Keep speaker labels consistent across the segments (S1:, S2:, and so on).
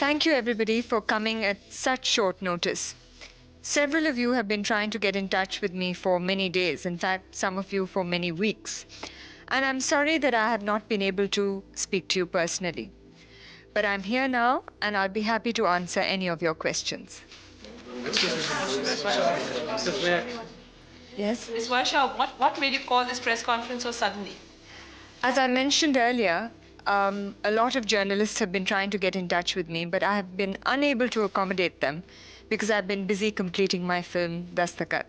S1: Thank you, everybody, for coming at such short notice. Several of you have been trying to get in touch with me for many days, in fact, some of you for many weeks. And I'm sorry that I have not been able to speak to you personally. But I'm here now, and I'll be happy to answer any of your questions. Yes?
S2: Ms. Varsha, what made you call this press conference so suddenly?
S1: As I mentioned earlier, a lot of journalists have been trying to get in touch with me, but I have been unable to accommodate them because I've been busy completing my film, Dastakat.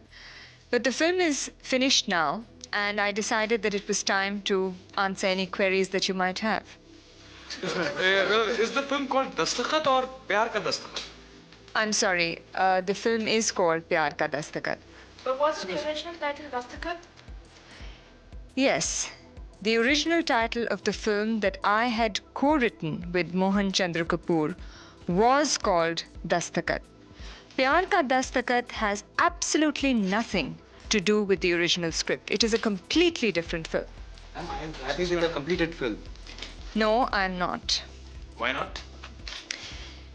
S1: But the film is finished now, and I decided that it was time to answer any queries that you might have.
S3: Is the film called Dastakat or Pyar Ka Dastakat?
S1: I'm sorry, the film is called Pyar Ka Dastakat.
S2: But what's the original title, Dastakat?
S1: Yes, the original title of the film that I had co-written with Mohan Chandra Kapoor was called Dastakat. Pyar Ka Dastakat has absolutely nothing to do with the original script. It is a completely different film.
S3: I think they were a completed film.
S1: No, I'm not.
S3: Why not?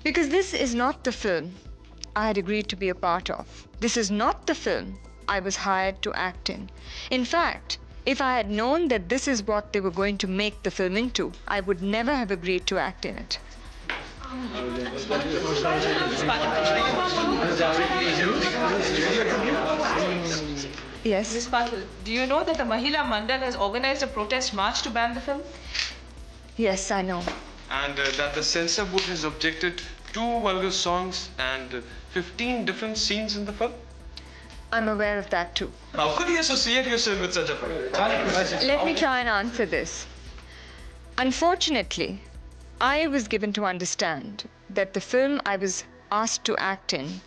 S1: Because this is not the film I had agreed to be a part of. This is not the film I was hired to act in. In fact, if I had known that this is what they were going to make the film into, I would never have agreed to act in it. Yes?
S2: Ms. Patil, do you know that the Mahila Mandal has organized a protest march to ban the film?
S1: Yes, I know.
S3: And that the censor board has objected to vulgar songs and 15 different scenes in the film?
S1: I'm aware of that too.
S3: How could you associate yourself with such a film?
S1: Let me try and answer this. Unfortunately, I was given to understand that the film I was asked to act in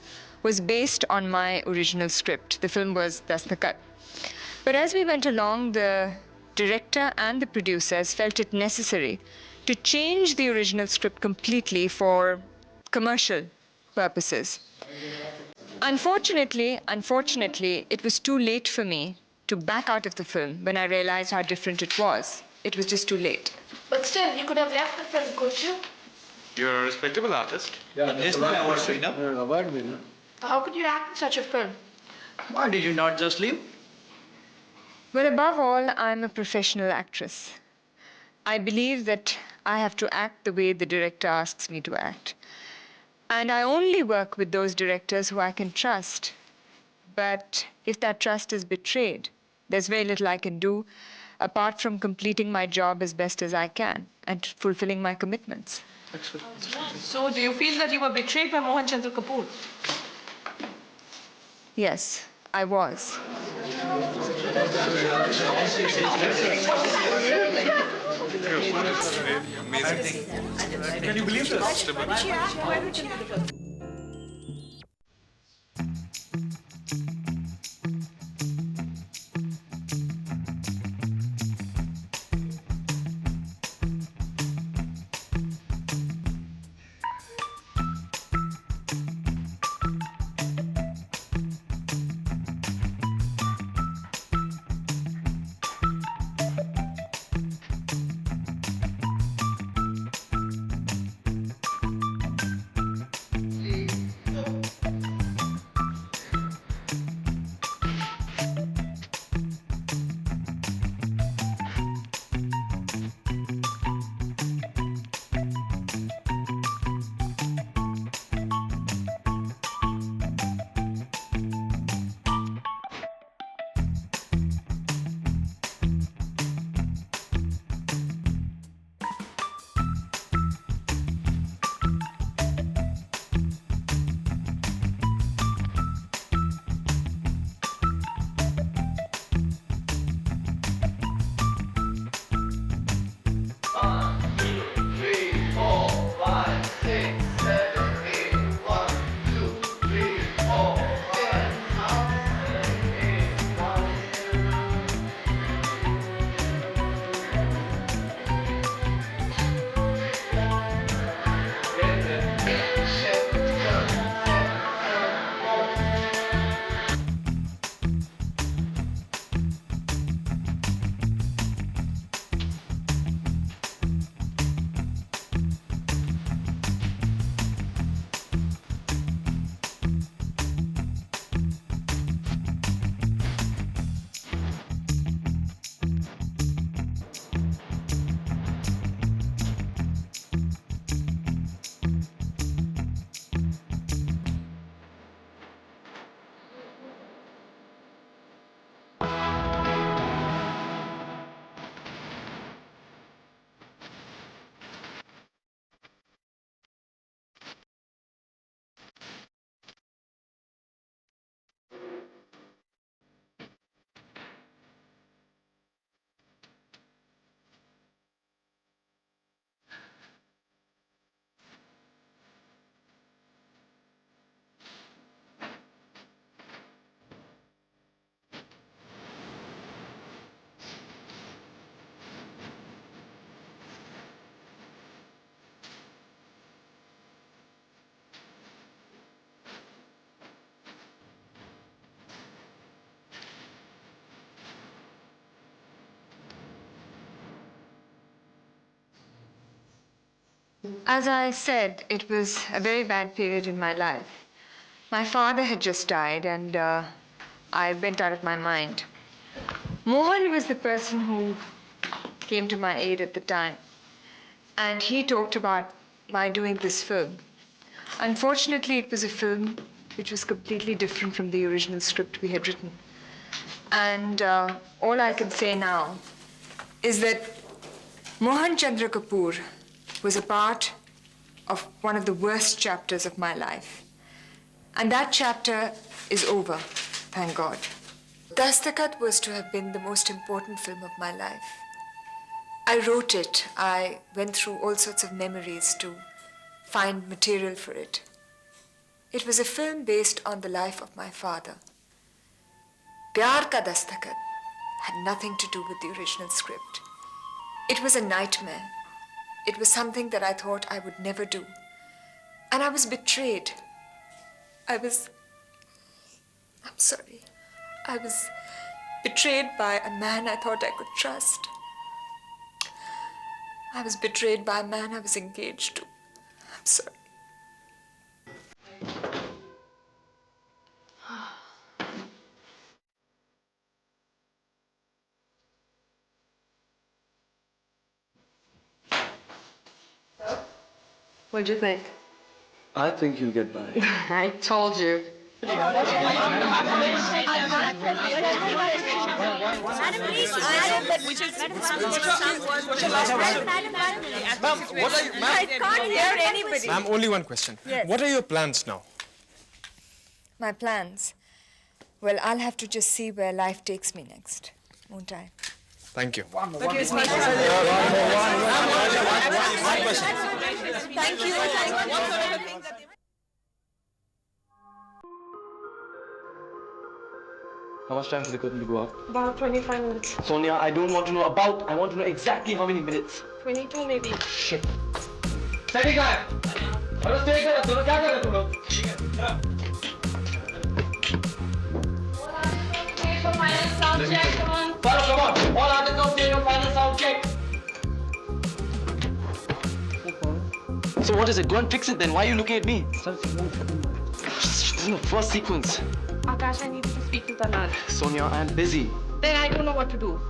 S1: was based on my original script. The film was Dastakat. But as we went along, the director and the producers felt it necessary to change the original script completely for commercial purposes. Unfortunately, it was too late for me to back out of the film when I realized how different it was. It was just too late.
S2: But still, you could have left the film, couldn't you?
S3: You're a respectable artist.
S4: Award winner.
S2: How could you act in such a film?
S4: Why did you not just leave?
S1: Well, above all, I'm a professional actress. I believe that I have to act the way the director asks me to act. And I only work with those directors who I can trust. But if that trust is betrayed, there's very little I can do apart from completing my job as best as I can and fulfilling my commitments.
S2: So, do you feel that you were betrayed by Mohan Chandra Kapoor?
S1: Yes, I was.
S3: Amazing. Can you believe this?
S1: As I said, it was a very bad period in my life. My father had just died, and I went out of my mind. Mohan was the person who came to my aid at the time, and he talked about my doing this film. Unfortunately, it was a film which was completely different from the original script we had written. And all I can say now is that Mohan Chandra Kapoor was a part of one of the worst chapters of my life. And that chapter is over, thank God. Dastakat was to have been the most important film of my life. I wrote it. I went through all sorts of memories to find material for it. It was a film based on the life of my father. Pyar Ka Dastakat had nothing to do with the original script. It was a nightmare. It was something that I thought I would never do. And I was betrayed. I was betrayed by a man I thought I could trust. I was betrayed by a man I was engaged to. I'm sorry.
S5: What'd you think?
S4: I think you'll get by.
S5: I told you.
S1: I can't hear anybody.
S6: Ma'am, only one question.
S1: Yes.
S6: What are your plans now?
S1: My plans? Well, I'll have to just see where life takes me next, won't I?
S6: Thank you.
S1: Thank you.
S7: How much time for the curtain to go up?
S2: About 25 minutes.
S7: Sonia, I don't want to know about. I want to know exactly how many minutes.
S2: 22 maybe.
S7: Shit. Steady guy. अरे stay कर दोनों क्या कर रहे तुम लोग?
S2: Final sound check, come on.
S7: Follow, come on. All artists out there, your final sound check. So what is it? Go and fix it then. Why are you looking at me? This is the first sequence.
S2: Aakash, I need to speak to Tanad.
S7: Sonia, I am busy.
S2: Then I don't know what to do.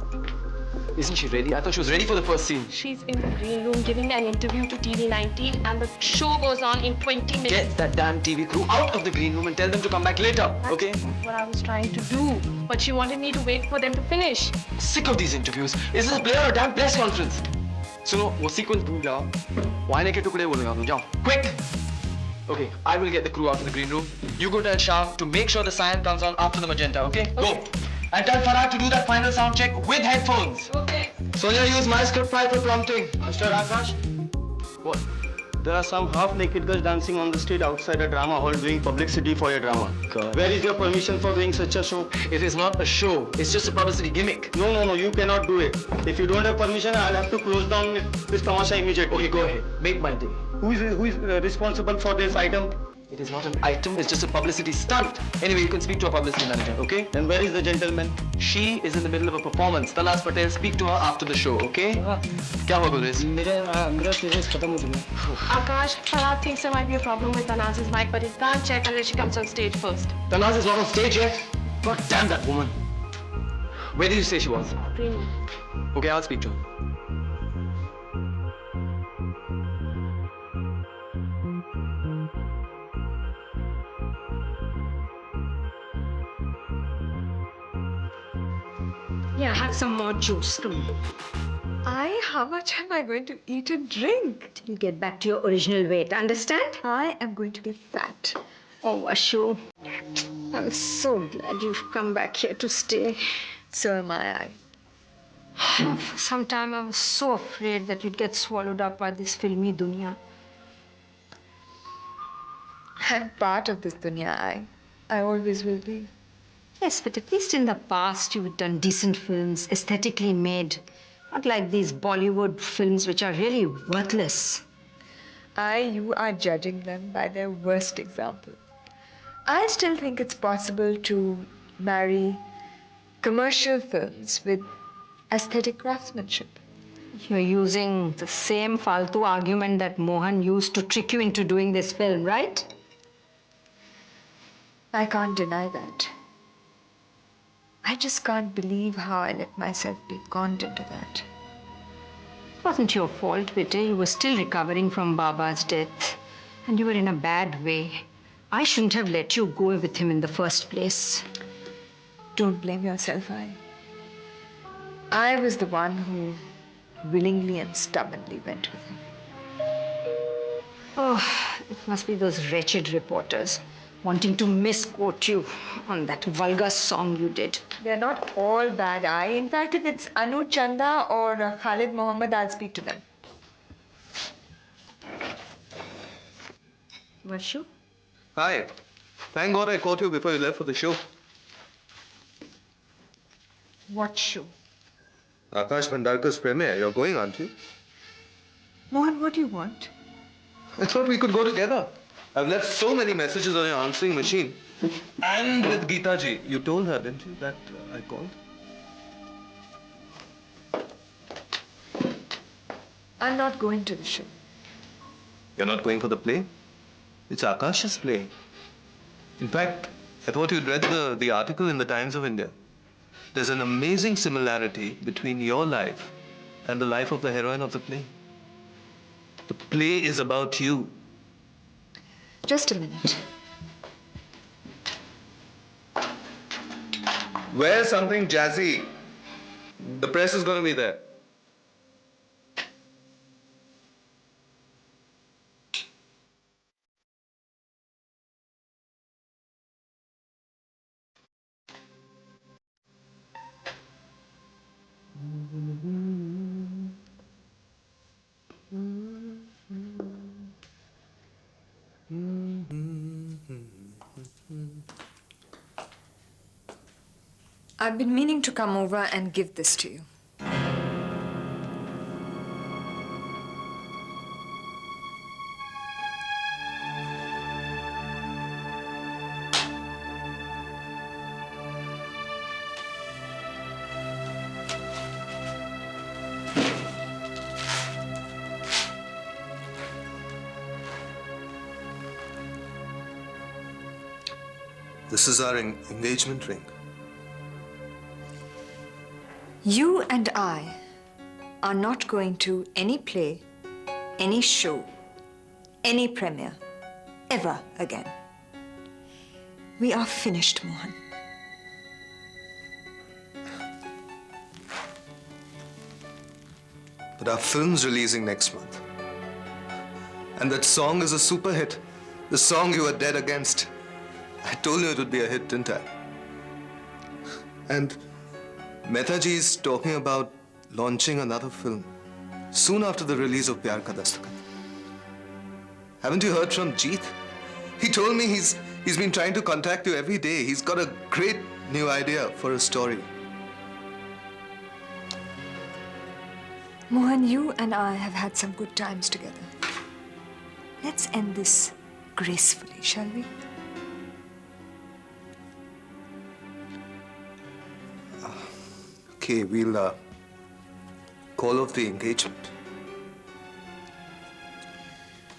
S7: Isn't she ready? I thought she was ready for the first scene.
S2: She's in the green room giving an interview to TV19 and the show goes on in 20 minutes.
S7: Get that damn TV crew out of the green room and tell them to come back later, okay?
S2: That's what I was trying to do. But she wanted me to wait for them to finish.
S7: Sick of these interviews. Is this a play or a damn press conference? सुनो वो sequence भूल जाओ. वाइने के टुकड़े बोलेगा तुम जाओ. Quick! Okay, I will get the crew out of the green room. You go tell Shah to make sure the cyan comes on after the magenta, okay? Go! And tell Farah to do that final sound check with headphones.
S2: Okay.
S7: Sonia, use my script file for prompting. Mr. Aakash? What?
S8: There are some half-naked girls dancing on the street outside a drama hall doing publicity for your drama.
S7: God.
S8: Where is your permission for doing such a show?
S7: It is not a show. It's just a publicity gimmick.
S8: No, you cannot do it. If you don't have permission, I'll have to close down this tamasha immediately.
S7: Okay, go ahead. Make my day.
S8: Who is responsible for this item?
S7: It is not an item. It's just a publicity stunt. Anyway, you can speak to a publicity manager, okay?
S8: And where is the gentleman?
S7: She is in the middle of a performance. Talas Patel, speak to her after the show, okay? क्या हुआ गुरेज?
S8: मेरा series खत्म हो चुका है.
S2: Aakash, Farah thinks there might be a problem with Tanaz's mic, but he can't check unless she comes on stage first.
S7: Tanaz is not on stage yet. God damn that woman. Where did you say she was?
S2: Green.
S7: Okay, I'll speak to her.
S5: Yeah, have some more juice. Come on.
S1: How much am I going to eat and drink?
S5: Till you get back to your original weight, understand?
S1: I am going to get fat.
S5: Oh, Ashu. I'm so glad you've come back here to stay.
S1: So am I.
S5: For some time, I was so afraid that you'd get swallowed up by this filmy dunya.
S1: I'm part of this dunya. I always will be.
S5: Yes, but at least in the past, you've done decent films, aesthetically made. Not like these Bollywood films which are really worthless.
S1: You are judging them by their worst example. I still think it's possible to marry commercial films with aesthetic craftsmanship.
S5: You're using the same faltu argument that Mohan used to trick you into doing this film, right?
S1: I can't deny that. I just can't believe how I let myself be conned into that.
S5: It wasn't your fault, Vijay. You were still recovering from Baba's death. And you were in a bad way. I shouldn't have let you go with him in the first place.
S1: Don't blame yourself, I was the one who willingly and stubbornly went with him.
S5: Oh, it must be those wretched reporters wanting to misquote you on that vulgar song you did.
S1: They're not all bad, In fact, if it's Anu Chanda or Khalid Mohammed, I'll speak to them.
S5: Varshu?
S4: Hi. Thank God I caught you before you left for the show.
S1: What show?
S4: Aakash Bhandarkar's premiere. You're going, aren't you?
S1: Mohan, what do you want?
S4: I thought we could go together. I've left so many messages on your answering machine. And with Geeta ji. You told her, didn't you, that I called?
S1: I'm not going to the show.
S4: You're not going for the play? It's Aakash's play. In fact, I thought you'd read the article in the Times of India. There's an amazing similarity between your life and the life of the heroine of the play. The play is about you.
S1: Just a minute.
S4: Wear something jazzy. The press is going to be there.
S1: I've been meaning to come over and give this to you.
S4: This is our engagement ring.
S1: You and I are not going to any play, any show, any premiere, ever again. We are finished, Mohan.
S4: But our film's releasing next month. And that song is a super hit. The song you were dead against. I told you it would be a hit, didn't I? And Mehtaji is talking about launching another film soon after the release of Pyar Ka Dastakat. Haven't you heard from Jeet? He told me he's been trying to contact you every day. He's got a great new idea for a story.
S1: Mohan, you and I have had some good times together. Let's end this gracefully, shall we?
S4: Okay, we'll call off the engagement.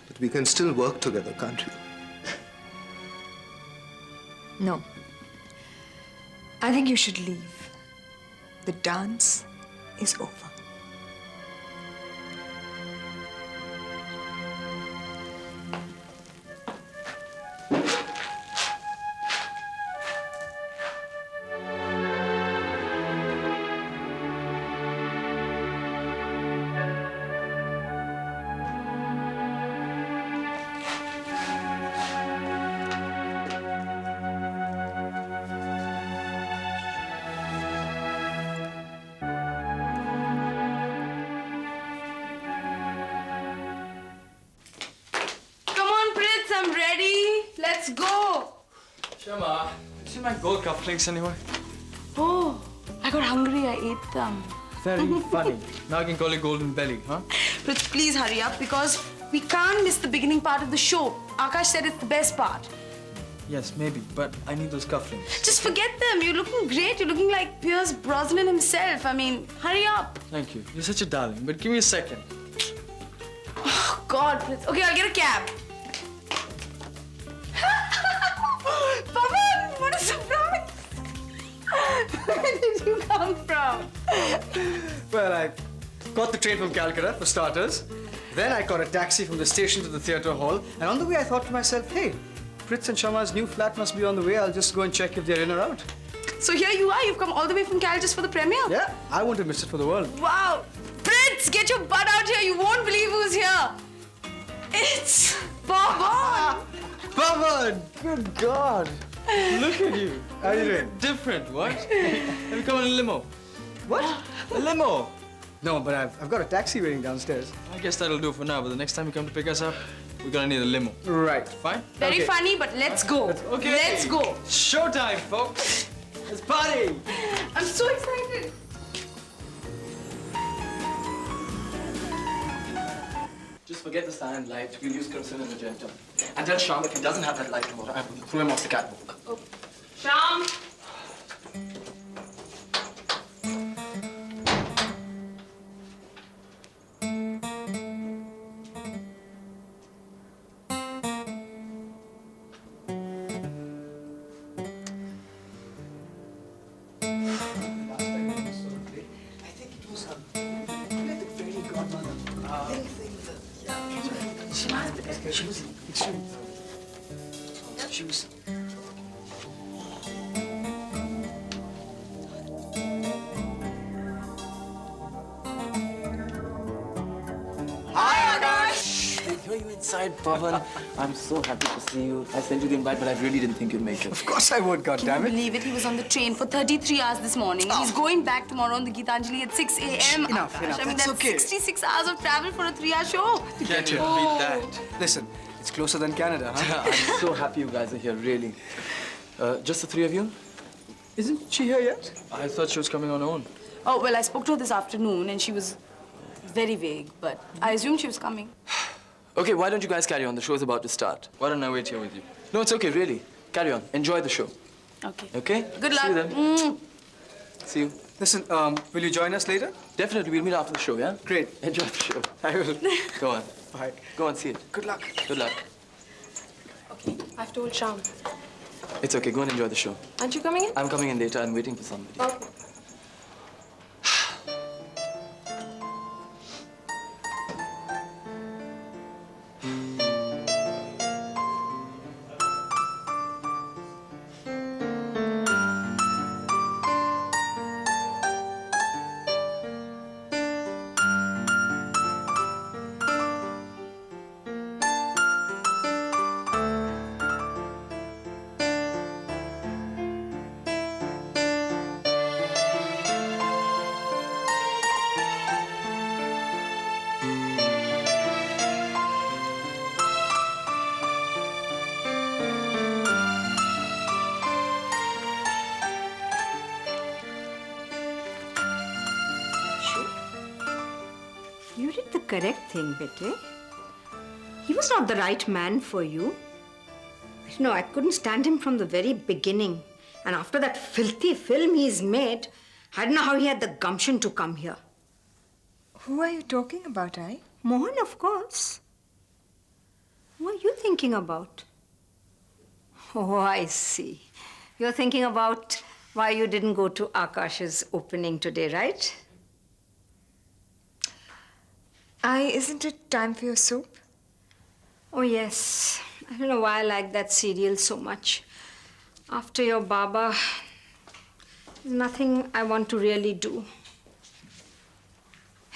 S4: But we can still work together, can't we?
S1: No. I think you should leave. The dance is over.
S2: Let's go!
S7: Shama, you see my gold cufflinks anyway?
S2: Oh, I got hungry. I ate them.
S7: Very funny. Now I can call it golden belly, huh?
S2: But please hurry up because we can't miss the beginning part of the show. Aakash said it's the best part.
S7: Yes, maybe, but I need those cufflinks.
S2: Just forget them. You're looking great. You're looking like Pierce Brosnan himself. I mean, hurry up.
S7: Thank you. You're such a darling, but give me a second.
S2: Oh, God, please. Okay, I'll get a cab. Papa, what a surprise. Where did you come from?
S7: Well, I got the train from Calcutta, for starters. Then I caught a taxi from the station to the theatre hall. And on the way, I thought to myself, hey, Pritz and Shama's new flat must be on the way. I'll just go and check if they're in or out.
S2: So here you are. You've come all the way from Cal just for the premiere?
S7: Yeah, I wouldn't have missed it for the world.
S2: Wow. Pritz, get your butt out here. You won't believe who's here. It's Pawan.
S7: Pawan! Good God! Look at you. How are you doing? Different, what? Have you come in a limo? What? A limo? No, but I've got a taxi waiting downstairs. I guess that'll do for now, but the next time you come to pick us up, we're gonna need a limo. Right. Fine?
S2: Very
S7: Okay.
S2: funny, but let's go.
S7: Okay.
S2: Let's go.
S7: Showtime, folks. Let's party.
S2: I'm so excited.
S7: Just forget the stand light. We'll use kerosene and magenta. And tell Shyam if he doesn't have that light tomorrow, I will throw him off the catwalk.
S2: Shyam.
S7: She was.
S2: Hi, Aakash.
S7: I hear you inside, Pawan. I'm so happy to see you. I sent you the invite, but I really didn't think you'd make it. Of course I would,
S2: Can you believe it? He was on the train for 33 hours this morning. He's going back tomorrow on the Geetanjali at 6 a.m.
S7: Enough,
S2: Aakash.
S7: enough.
S2: I mean,
S7: That's
S2: that's
S7: okay.
S2: 66 hours of travel for a 3-hour show.
S7: Can't you beat that? Listen, it's closer than Canada, huh? I'm so happy you guys are here, really. Just the three of you? Isn't she here yet? I thought she was coming on her own.
S2: Oh, well, I spoke to her this afternoon and she was very vague, but I assumed she was coming.
S7: Okay, why don't you guys carry on? The show's about to start. Why don't I wait here with you? No, it's okay, really. Carry on. Enjoy the show.
S2: Okay.
S7: Okay?
S2: Good luck.
S7: See you then.
S2: Mm.
S7: See you.
S8: Listen, will you join us later?
S7: Definitely, we'll meet after the show, yeah?
S8: Great.
S7: Enjoy the show.
S8: I will.
S7: Go on.
S8: Bye.
S7: Go on, see it.
S8: Good luck.
S7: Good luck.
S2: Okay, I've told Shyam.
S7: It's okay, go and enjoy the show.
S2: Aren't you coming in?
S7: I'm coming in later. I'm waiting for somebody.
S2: Okay.
S5: You did the correct thing, Bete. He was not the right man for you. No, I couldn't stand him from the very beginning. And after that filthy film he's made, I don't know how he had the gumption to come here.
S1: Who are you talking about, I?
S5: Mohan, of course. Who are you thinking about? Oh, I see. You're thinking about why you didn't go to Aakash's opening today, right?
S1: Isn't it time for your soup?
S5: Oh, yes. I don't know why I like that serial so much. After your Baba, there's nothing I want to really do.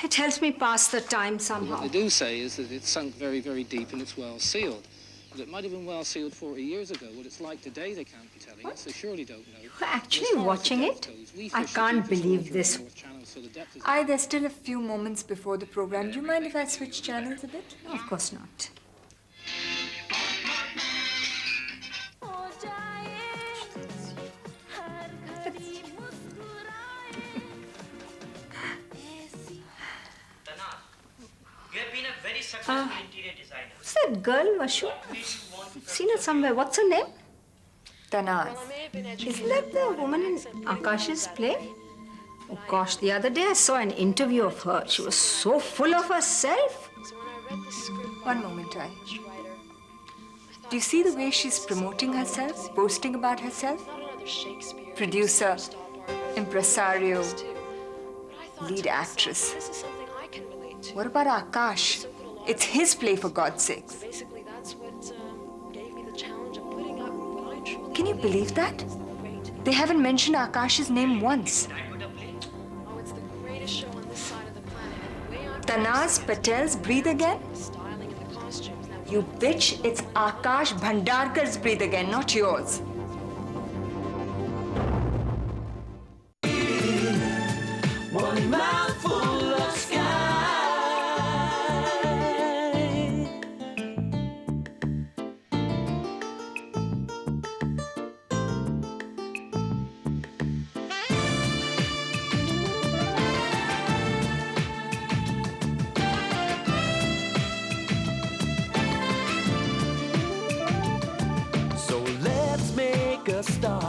S5: It helps me pass the time somehow.
S9: What they do say is that it's sunk very, very deep and it's well sealed. But it might have been well sealed 40 years ago. What it's like today, they can't be telling us. They surely don't know.
S5: You're actually watching it? I can't believe this.
S1: There's still a few moments before the program. Do you mind if I switch channels a bit?
S5: Of course not.
S10: You have been a very successful interior designer.
S5: Who's that girl, Vashu? I've seen her somewhere. What's her name?
S1: Tanaz.
S5: Isn't that the woman in Aakash's play? Oh gosh, the other day I saw an interview of her. She was so full of herself.
S1: One moment, I. Do you see the way she's promoting herself, boasting about herself? Producer, impresario, lead actress. What about Aakash? It's his play, for God's sake. Can you believe that? They haven't mentioned Aakash's name once. Tanaz Patel's Breathe Again? You bitch, it's Aakash Bhandarkar's Breathe Again, not yours.
S11: One mouthful of sky. So let's make a start.